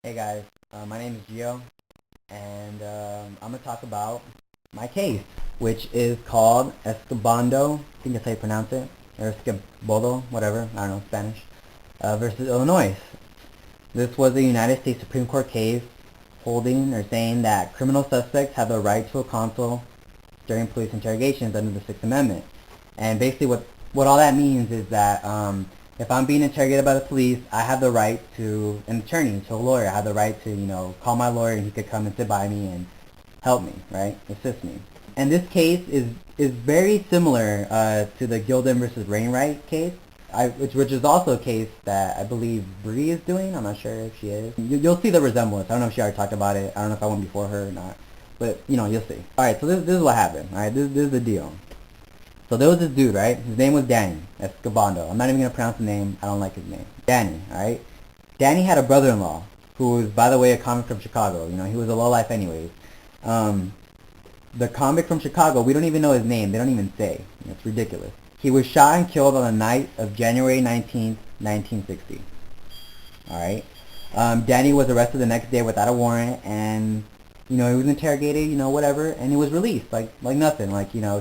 Hey guys, my name is Gio, and I'm going to talk about my case, which is called Escobedo, I think that's how you pronounce it, or Escobedo, whatever, I don't know, Spanish, versus Illinois. This was a United States Supreme Court case holding or saying that criminal suspects have the right to a counsel during police interrogations under the Sixth Amendment. And basically what all that means is that if I'm being interrogated by the police, I have the right to an attorney, to a lawyer. I have the right to, call my lawyer and he could come and sit by me and help me, right? Assist me. And this case is very similar to the Gilden versus Wainwright case, which is also a case that I believe Bree is doing. I'm not sure if she is. You'll see the resemblance. I don't know if she already talked about it. I don't know if I went before her or not. But, you'll see. Alright, so this is what happened. Alright, this is the deal. So there was this dude, right? His name was Danny Escobedo. I'm not even going to pronounce the name. I don't like his name. Danny, alright? Danny had a brother-in-law who was, by the way, a convict from Chicago. He was a lowlife anyways. The convict from Chicago, we don't even know his name. They don't even say. It's ridiculous. He was shot and killed on the night of January 19th, 1960. Alright? Danny was arrested the next day without a warrant, and he was interrogated, whatever, and he was released, like nothing.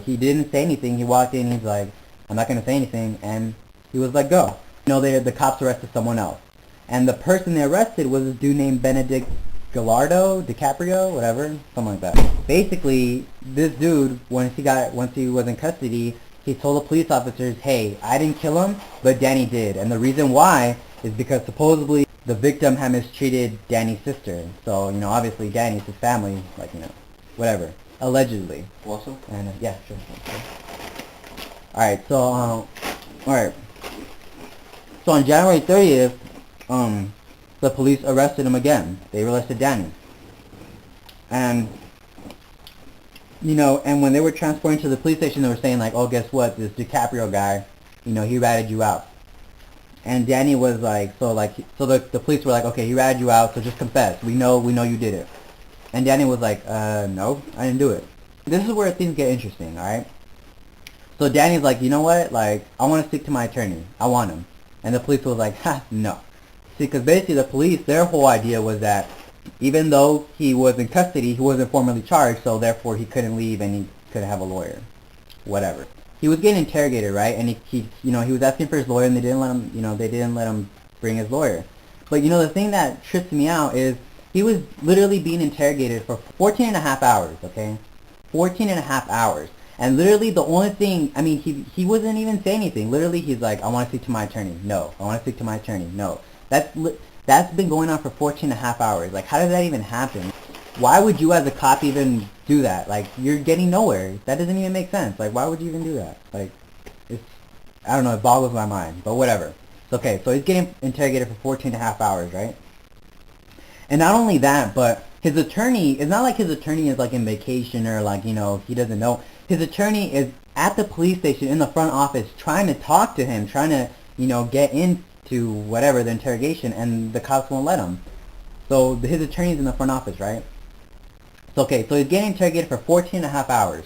He didn't say anything. He walked in, he's like, I'm not going to say anything, and he was let go. The cops arrested someone else. And the person they arrested was a dude named Benedict Gallardo, DiCaprio, whatever, something like that. Basically, this dude, once he was in custody, he told the police officers, hey, I didn't kill him, but Danny did. And the reason why is because supposedly the victim had mistreated Danny's sister. So, obviously Danny's his family, whatever. Allegedly. Also? And, yeah, sure. Alright, so, alright. So on January 30th, the police arrested him again. They arrested Danny. And, and when they were transporting to the police station, they were saying like, oh, guess what? This DiCaprio guy, he ratted you out. And Danny was like, so the police were like, okay, he ratted you out, so just confess. We know you did it. And Danny was like, no, I didn't do it. This is where things get interesting, alright? So Danny's like, you know what? I want to speak to my attorney. I want him. And the police was like, ha, no. See, because basically the police, their whole idea was that even though he was in custody, he wasn't formally charged, so therefore he couldn't leave and he couldn't have a lawyer. Whatever. He was getting interrogated, right? And he was asking for his lawyer, and they didn't let him bring his lawyer. But the thing that trips me out is he was literally being interrogated for 14 and a half hours, okay? 14 and a half hours. And literally the only thing, he wasn't even saying anything. Literally he's like, I want to speak to my attorney. No. I want to speak to my attorney. No. That's been going on for 14 and a half hours. How does that even happen? Why would you as a cop even do that? You're getting nowhere. That doesn't even make sense. Why would you even do that? I don't know, it boggles my mind, but whatever. Okay, so he's getting interrogated for 14 and a half hours, right? And not only that, but his attorney, it's not like his attorney is in vacation or he doesn't know. His attorney is at the police station in the front office trying to talk to him, trying to, get into whatever, the interrogation, and the cops won't let him. So his attorney's in the front office, right? So he's getting interrogated for 14 and a half hours.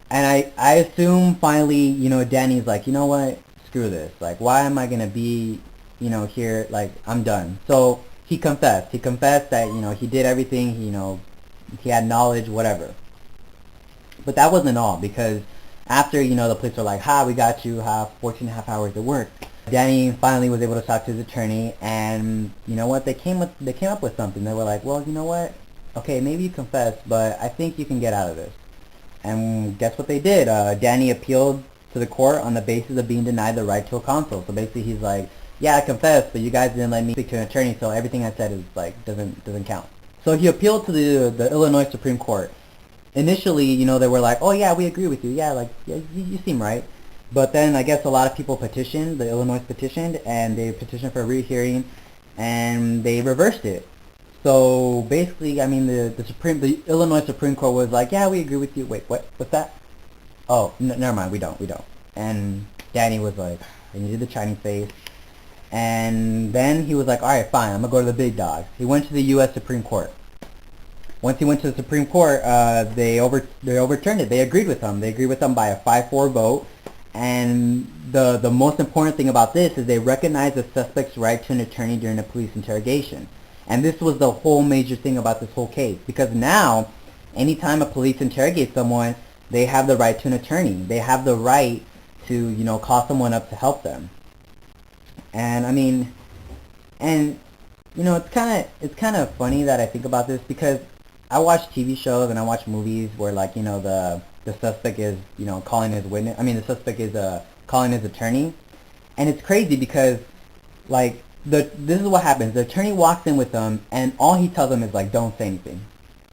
And I assume finally, Danny's like, you know what? Screw this. Why am I going to be, here? I'm done. So he confessed. He confessed that, he did everything, he had knowledge, whatever. But that wasn't all, because after, the police were like, ha, we got you, 14 and a half hours of work. Danny finally was able to talk to his attorney, and you know what? They came up with something. They were like, well, you know what? Okay, maybe you confess, but I think you can get out of this. And guess what they did? Danny appealed to the court on the basis of being denied the right to a counsel. So basically he's like, yeah, I confessed, but you guys didn't let me speak to an attorney, so everything I said is doesn't count. So he appealed to the Illinois Supreme Court. Initially, they were like, oh yeah, we agree with you. Yeah, you seem right. But then I guess a lot of people petitioned, the Illinois petitioned, and they petitioned for a rehearing, and they reversed it. So basically, the Illinois Supreme Court was like, yeah, we agree with you. Wait, what's that? Oh, never mind, we don't. And Danny was like, and he did the Chinese face. And then he was like, alright, fine, I'm going to go to the big dogs. He went to the U.S. Supreme Court. Once he went to the Supreme Court, they overturned it. They agreed with him. They agreed with him by a 5-4 vote. And the most important thing about this is they recognize the suspect's right to an attorney during a police interrogation. And this was the whole major thing about this whole case, because now, anytime a police interrogates someone, they have the right to an attorney. They have the right to, you know, call someone up to help them. And I mean, and you know, it's kind of funny that I think about this, because I watch TV shows and I watch movies where, like, you know, the suspect is, you know, calling his witness. I mean, the suspect is calling his attorney, and it's crazy because, like, this is what happens. The attorney walks in with them, and all he tells them is, like, don't say anything,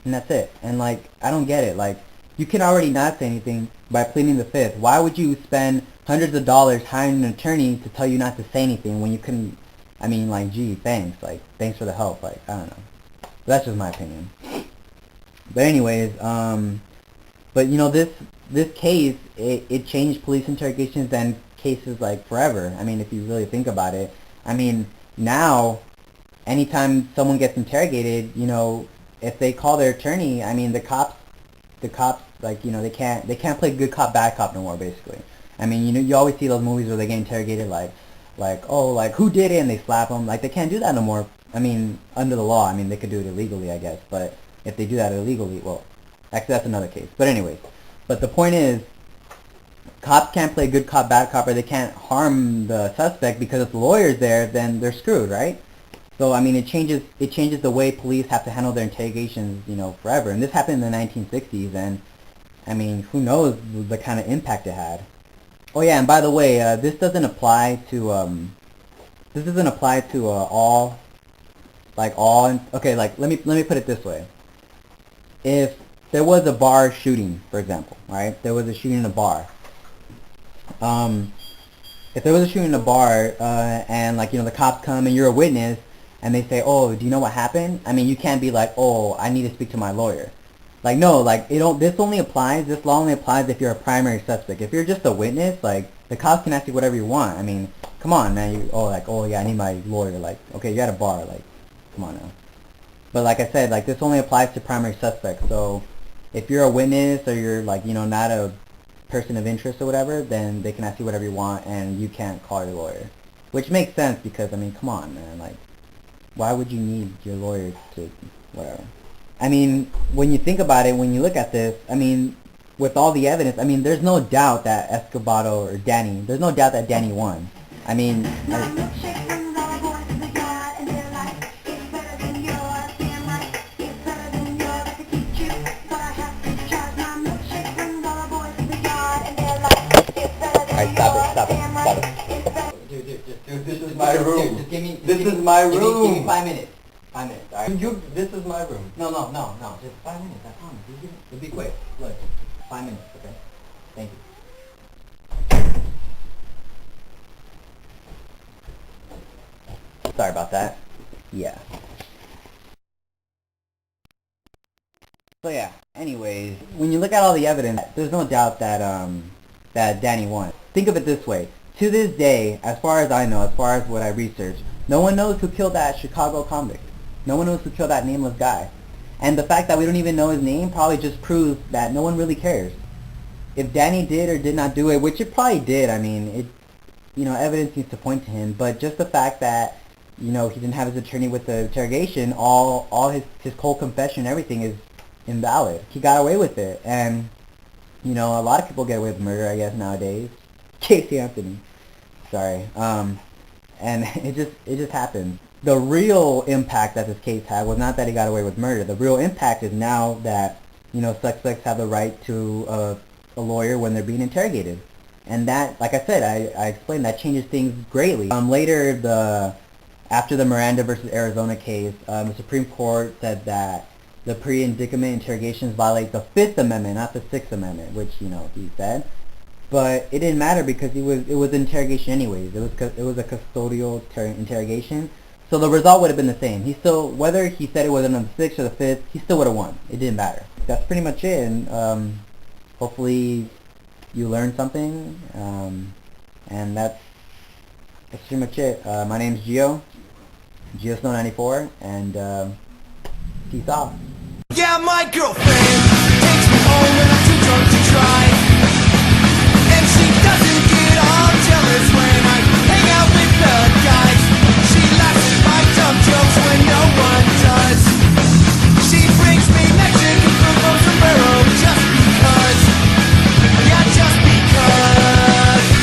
and that's it. And, like, I don't get it. Like, you can already not say anything by pleading the fifth. Why would you spend hundreds of dollars hiring an attorney to tell you not to say anything when you can? I mean, like, gee, thanks. Like, thanks for the help. Like, I don't know. That's just my opinion. But anyways, but you know, this case, it changed police interrogations and cases, like, forever. I mean, if you really think about it. I mean, now, anytime someone gets interrogated, you know, if they call their attorney, I mean, the cops, like, you know, they can't play good cop, bad cop no more, basically. I mean, you know, you always see those movies where they get interrogated, like, oh, like, who did it, and they slap them. Like, they can't do that no more. I mean, under the law. I mean, they could do it illegally, I guess, but if they do that illegally, well, actually, that's another case. But anyways, but the point is, cops can't play good cop, bad cop, or they can't harm the suspect, because if the lawyer's there, then they're screwed, right? So, I mean, it changes the way police have to handle their interrogations, you know, forever. And this happened in the 1960s, and, I mean, who knows the kind of impact it had. Oh yeah, and by the way, this doesn't apply to, all, okay, like, let me put it this way. If there was a bar shooting, for example, right? There was a shooting in a bar. If there was a shooting in a bar, and, like, you know, the cops come and you're a witness, and they say, oh, do you know what happened? I mean, you can't be like, oh, I need to speak to my lawyer. Like, no, like, this law only applies if you're a primary suspect. If you're just a witness, like, the cops can ask you whatever you want. I mean, come on, man. Oh, yeah, I need my lawyer. Like, okay, you're at a bar. Like, come on now. But like I said, like, this only applies to primary suspects. So if you're a witness, or you're, like, you know, not a person of interest or whatever, then they can ask you whatever you want, and you can't call your lawyer. Which makes sense, because, I mean, come on, man. Like, why would you need your lawyer to whatever? I mean, when you think about it, when you look at this, I mean, with all the evidence, I mean, there's no doubt that Escobedo or Danny, there's no doubt that Danny won. I mean, Stop it. Dude, this is my room. This is my room. Give me 5 minutes. 5 minutes, alright? This is my room. No. Just 5 minutes, I promise. It'll be quick. Look, 5 minutes, okay? Thank you. Sorry about that. Yeah. So yeah, anyways, when you look at all the evidence, there's no doubt that, that Danny won. Think of it this way. To this day, as far as I know, as far as what I researched, no one knows who killed that Chicago convict. No one knows who killed that nameless guy. And the fact that we don't even know his name probably just proves that no one really cares. If Danny did or did not do it, which it probably did, I mean, you know, evidence needs to point to him, but just the fact that, you know, he didn't have his attorney with the interrogation, all his cold confession, everything is invalid. He got away with it, and, you know, a lot of people get away with murder, I guess, nowadays. Casey Anthony. Sorry. And it just happened. The real impact that this case had was not that he got away with murder. The real impact is now that, you know, suspects have the right to a lawyer when they're being interrogated. And that, like I said, I explained, that changes things greatly. Later, after the Miranda versus Arizona case, the Supreme Court said that the pre-indictment interrogations violate the Fifth Amendment, not the Sixth Amendment, which, you know, he said. But it didn't matter because it was an interrogation anyways. It was a custodial interrogation. So the result would have been the same. Whether he said it was on the 6th or the 5th, he still would have won. It didn't matter. That's pretty much it. And hopefully you learned something. And that's pretty much it. My name's Gio Snow94, and peace out. Yeah, my girlfriend takes me home when I'm too drunk to drive, and she doesn't get all jealous when I hang out with her.